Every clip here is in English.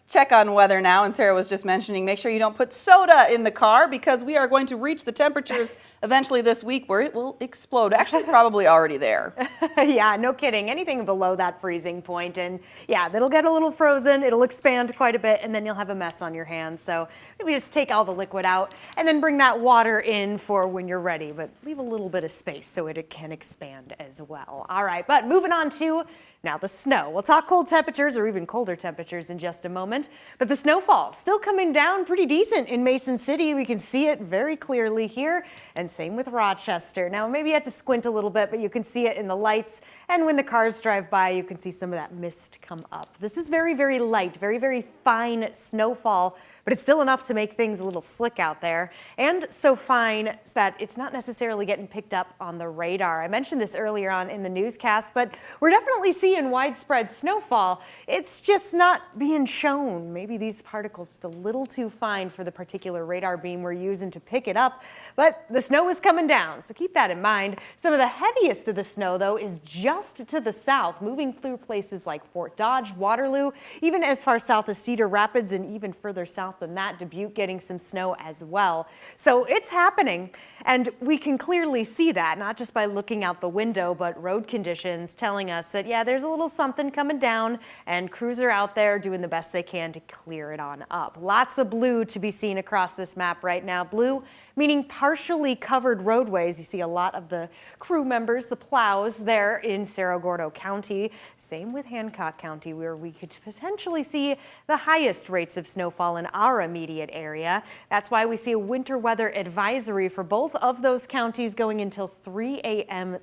check on weather now, and Sarah was just mentioning, make sure you don't put soda in the car because we are going to reach the temperatures eventually this week where it will explode. Actually, probably already there. Yeah, no kidding. Anything below that freezing point, and yeah, that'll get a little frozen. It'll expand quite a bit, and then you'll have a mess on your hands. So maybe just take all the liquid out and then bring that water in for when you're ready, but leave a little bit of space so it can expand as well. All right, but moving on to now the snow. We'll talk cold temperatures or even colder temperatures in just a moment, but the snowfall still coming down pretty decent in Mason City. We can see it very clearly here, and same with Rochester. Now maybe you have to squint a little bit, but you can see it in the lights, and when the cars drive by, you can see some of that mist come up. This is very, very light, very, very fine snowfall, but it's still enough to make things a little slick out there, and so fine that it's not necessarily getting picked up on the radar. I mentioned this earlier on in the newscast, but we're definitely seeing widespread snowfall. It's just not being shown. Maybe these particles just a little too fine for the particular radar beam we're using to pick it up, but the snow is coming down, so keep that in mind. Some of the heaviest of the snow, though, is just to the south, moving through places like Fort Dodge, Waterloo, even as far south as Cedar Rapids, and even further south than that, Dubuque getting some snow as well. So it's happening, and we can clearly see that, not just by looking out the window, but road conditions telling us that, yeah, there's a little something coming down, and crews are out there doing the best they can to clear it on up. Lots of blue to be seen across this map right now. Blue meaning partially covered roadways. You see a lot of the crew members, the plows there in Cerro Gordo County. Same with Hancock County, where we could potentially see the highest rates of snowfall in our immediate area. That's why we see a winter weather advisory for both of those counties going until 3 a.m.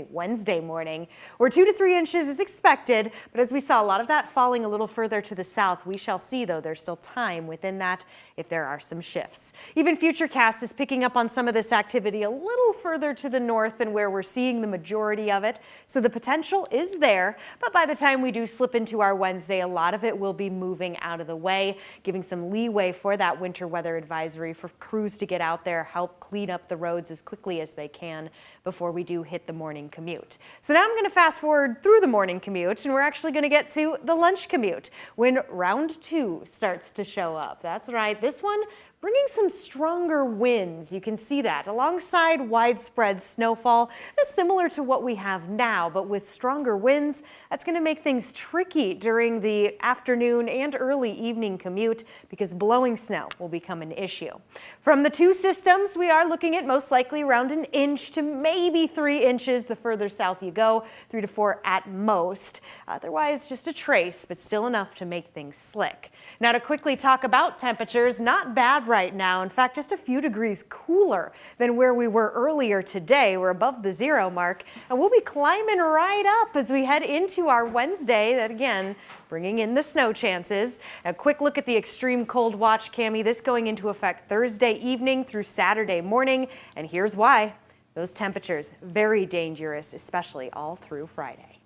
Wednesday morning, where 2 to 3 inches is expected. But as we saw a lot of that falling a little further to the south, we shall see, though, there's still time within that if there are some shifts. Even Futurecast is picking up on some of this activity a little further to the north than where we're seeing the majority of it. So the potential is there, but by the time we do slip into our Wednesday, a lot of it will be moving out of the way, giving some leeway for that winter weather advisory for crews to get out there, help clean up the roads as quickly as they can before we do hit the morning commute. So now I'm going to fast forward through the morning commute, and we're actually going to get to the lunch commute when round 2 starts to show up. That's right, this one bringing some stronger winds. You can see that alongside widespread snowfall. It's similar to what we have now, but with stronger winds, that's going to make things tricky during the afternoon and early evening commute because blowing snow will become an issue. From the two systems, we are looking at most likely around 1 inch to maybe 3 inches the further south you go, 3 to 4 at most. Otherwise, just a trace, but still enough to make things slick. Now to quickly talk about temperatures, not bad right now. In fact, just a few degrees cooler than where we were earlier today. We're above the 0 mark, and we'll be climbing right up as we head into our Wednesday. That again, bringing in the snow chances. A quick look at the extreme cold watch, Cammie. This going into effect Thursday evening through Saturday morning, and here's why. Those temperatures very dangerous, especially all through Friday.